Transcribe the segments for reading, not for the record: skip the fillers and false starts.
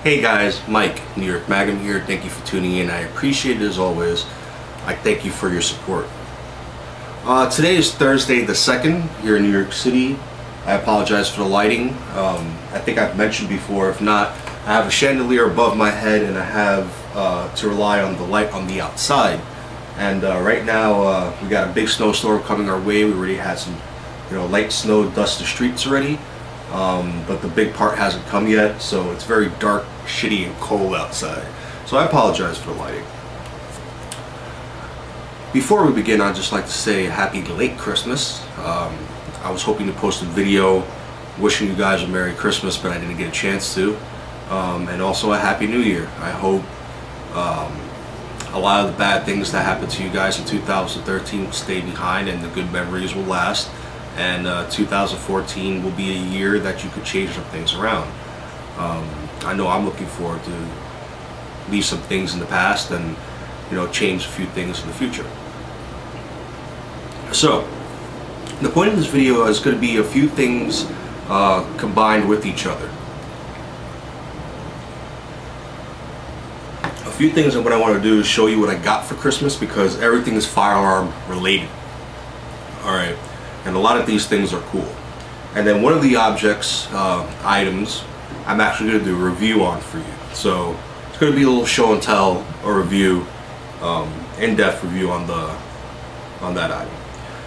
Hey guys, Mike, New York Magum here. Thank you for tuning in. I appreciate it as always. I thank you for your support. Today is Thursday the 2nd here in New York City. I apologize for the lighting. I think I've mentioned before. If not, I have a chandelier above my head and I have to rely on the light on the outside. And right now we got a big snowstorm coming our way. We already had some light snow dust the streets already. But the big part hasn't come yet, so it's very dark, shitty, and cold outside. So I apologize for the lighting. Before we begin, I'd just like to say happy late Christmas. I was hoping to post a video wishing you guys a Merry Christmas, but I didn't get a chance to. And also a Happy New Year. I hope a lot of the bad things that happened to you guys in 2013 will stay behind and the good memories will last. And 2014 will be a year that you could change some things around. I know I'm looking forward to leave some things in the past and change a few things in the future. So the point of this video is going to be a few things combined with each other. A few things that what I want to do is show you what I got for Christmas, because everything is firearm related. Alright. And a lot of these things are cool. And then one of the objects, items, I'm actually going to do a review on for you. So it's going to be a little show and tell, or review, in-depth review on that item.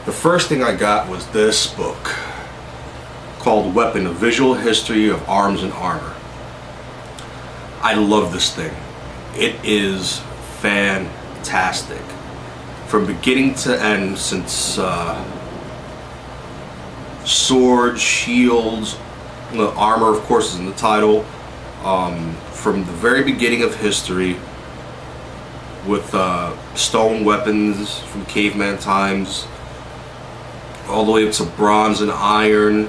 The first thing I got was this book called Weapon: A Visual History of Arms and Armor. I love this thing. It is fantastic. From beginning to end, since swords, shields, the armor of course is in the title, from the very beginning of history with stone weapons from caveman times, all the way up to bronze and iron,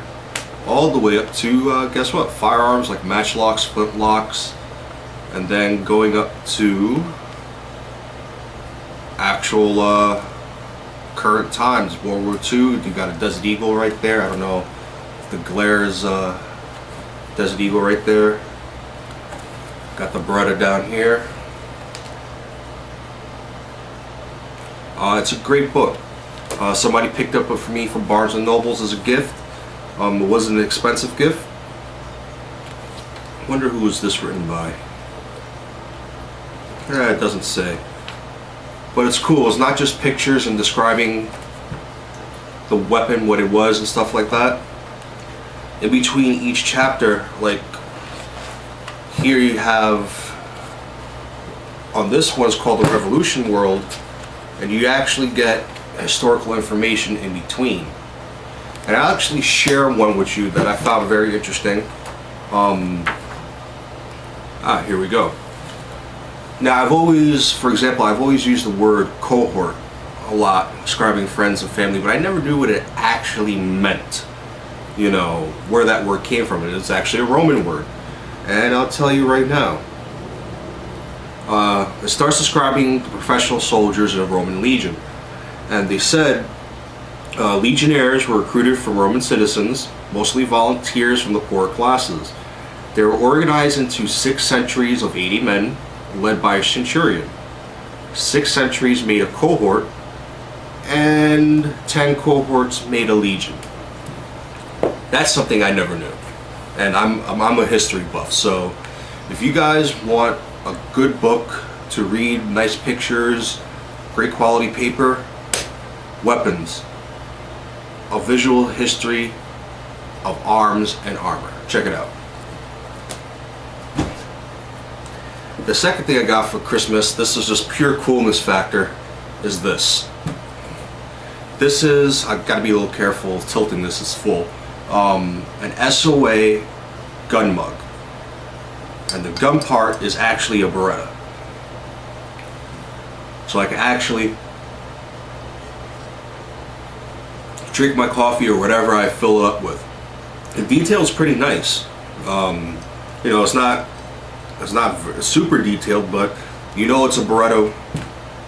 all the way up to guess what, firearms like matchlocks, flintlocks, and then going up to actual current times. World War II, you got a Desert Eagle right there. I don't know if the glare is Desert Eagle right there. Got the Beretta down here. It's a great book. Somebody picked up it for me from Barnes & Nobles as a gift. It wasn't an expensive gift. I wonder who was this written by. It doesn't say. But it's cool. It's not just pictures and describing the weapon, what it was and stuff like that. In between each chapter, like here you have, on this one it's called the Revolution World, and you actually get historical information in between. And I'll actually share one with you that I found very interesting. Here we go. Now I've always, for example, I've always used the word cohort a lot, describing friends and family, but I never knew what it actually meant. Where that word came from. It's actually a Roman word. And I'll tell you right now. It starts describing the professional soldiers in a Roman legion. And they said legionnaires were recruited from Roman citizens, mostly volunteers from the poorer classes. They were organized into 6 centuries of 80 men, led by a centurion. 6 centuries made a cohort, and 10 cohorts made a legion. That's something I never knew, and I'm a history buff. So if you guys want a good book to read, nice pictures, great quality paper, Weapons: A Visual History of Arms and Armor, check it out. The second thing I got for Christmas, this is just pure coolness factor, is this. This is, I've got to be a little careful tilting this, it's full. An SOA gun mug. And the gun part is actually a Beretta. So I can actually drink my coffee or whatever I fill it up with. The detail is pretty nice. It's not super detailed, but it's a Beretta.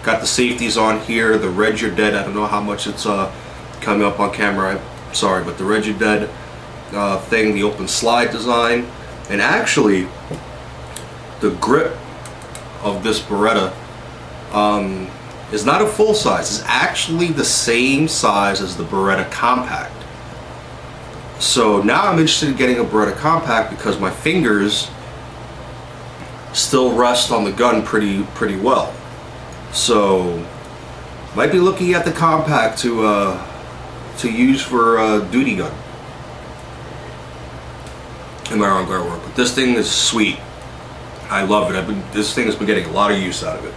Got the safeties on here, the Red You're Dead. I don't know how much it's coming up on camera. I'm sorry, but the Red You're Dead thing, the open slide design. And actually, the grip of this Beretta is not a full size. It's actually the same size as the Beretta Compact. So now I'm interested in getting a Beretta Compact because my fingers still rest on the gun pretty well. So might be looking at the Compact to use for a duty gun in my arm guard work. But this thing is sweet. I love it. This thing has been getting a lot of use out of it.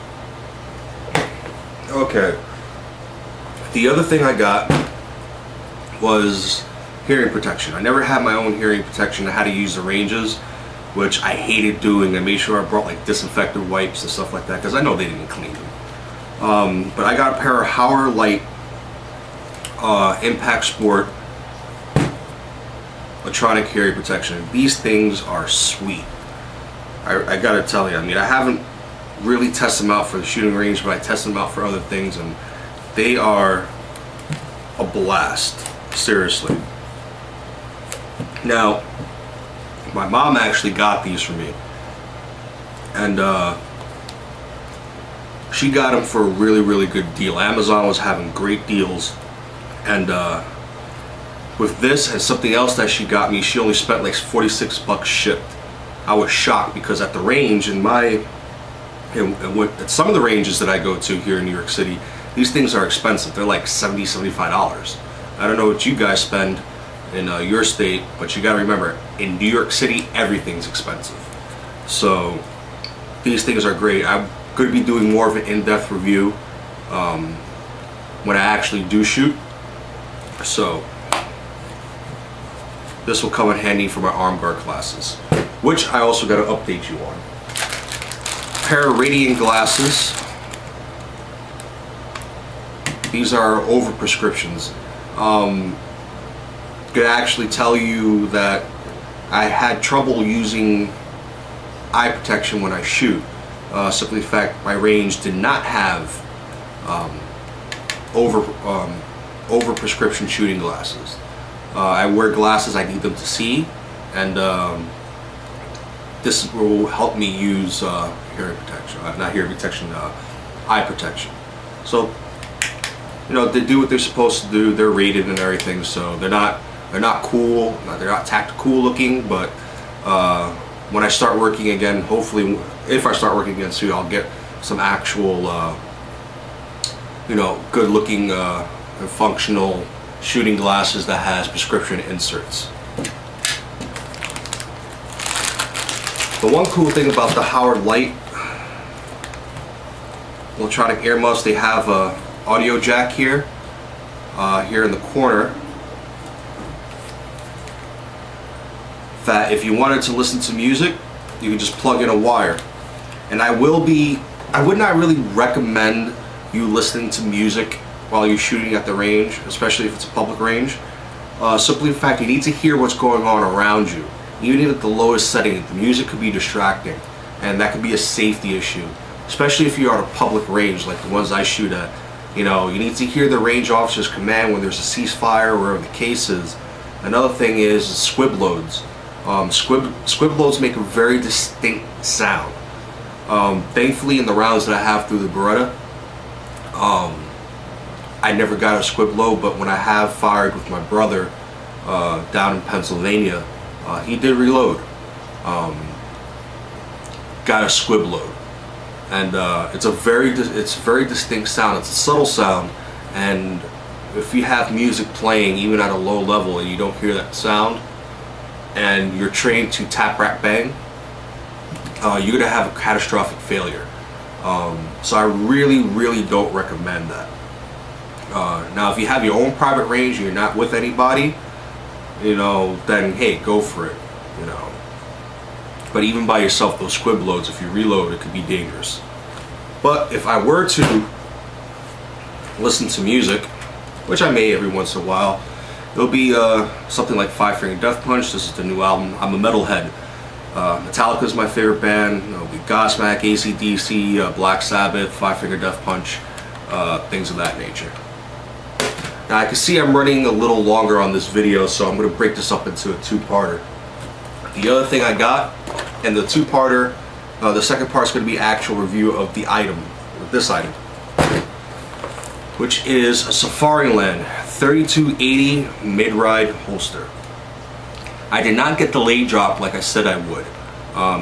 Okay. The other thing I got was hearing protection. I never had my own hearing protection. I had to use the ranges, which I hated doing. I made sure I brought like disinfectant wipes and stuff like that because I know they didn't clean them. But I got a pair of Howard Light Impact Sport electronic hearing protection. These things are sweet. I gotta tell you, I mean, I haven't really tested them out for the shooting range, but I tested them out for other things, and they are a blast. Seriously. Now, my mom actually got these for me, and she got them for a really good deal. Amazon was having great deals, and with this and something else that she got me, she only spent like 46 bucks shipped. I was shocked because at the range at some of the ranges that I go to here in New York City, these things are expensive. They're like $70, $75. I don't know what you guys spend in your state, but you gotta remember, in New York City, everything's expensive. So these things are great. I'm going to be doing more of an in-depth review when I actually do shoot. So this will come in handy for my arm guard classes, which I also got to update you on. A pair of Radiant glasses. These are over prescriptions. Could actually tell you that I had trouble using eye protection when I shoot. Simply the fact my range did not have over prescription shooting glasses. I wear glasses I need them to see, and this will help me use hearing protection, not hearing protection, eye protection. So, you know, they do what they're supposed to do. They're rated and everything, so they're not cool, they're not tactical looking, but when I start working again, hopefully, if I start working again soon, I'll get some actual, you know, good looking and functional shooting glasses that has prescription inserts. The one cool thing about the Howard Light electronic ear muffs, they have a audio jack here in the corner, that if you wanted to listen to music, you can just plug in a wire. And I would not really recommend you listening to music while you're shooting at the range, especially if it's a public range. Simply the fact you need to hear what's going on around you. Even at the lowest setting, the music could be distracting, and that could be a safety issue, especially if you're at a public range like the ones I shoot at. You know, you need to hear the range officer's command when there's a ceasefire or wherever the case is. Another thing is squib loads. Squib loads make a very distinct sound. Thankfully, in the rounds that I have through the Beretta, I never got a squib load, but when I have fired with my brother down in Pennsylvania, he did reload. Got a squib load, and it's very distinct sound. It's a subtle sound, and if you have music playing even at a low level and you don't hear that sound, and you're trained to tap, rap, bang, you're gonna have a catastrophic failure. So I really don't recommend that. Now, if you have your own private range and you're not with anybody, you know, then hey, go for it, you know. But even by yourself, those squib loads, if you reload, it could be dangerous. But if I were to listen to music, which I may every once in a while, it'll be something like Five Finger Death Punch. This is the new album. I'm a metalhead. Metallica is my favorite band. It'll be Godsmack, AC/DC, Black Sabbath, Five Finger Death Punch, things of that nature. Now I can see I'm running a little longer on this video, so I'm going to break this up into a two-parter. The other thing I got, and the two-parter The second part is going to be actual review of the item, this item, which is a Safariland 3280 mid-ride holster. I did not get the leg drop like I said I would,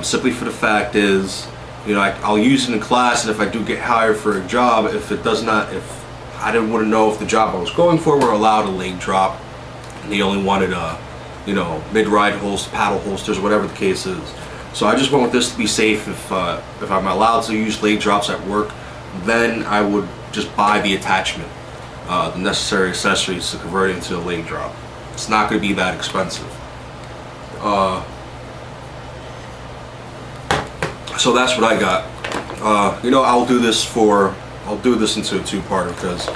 simply for the fact is, you know, I'll use it in class, and if I do get hired for a job, if I didn't want to know if the job I was going for were allowed a leg drop, and they only wanted a, you know, mid-ride holster, paddle holsters, whatever the case is. So I just went with this to be safe. If I'm allowed to use leg drops at work, then I would just buy the attachment, the necessary accessories to convert it into a leg drop. It's not going to be that expensive. So that's what I got. You know, I'll do this into a two-parter because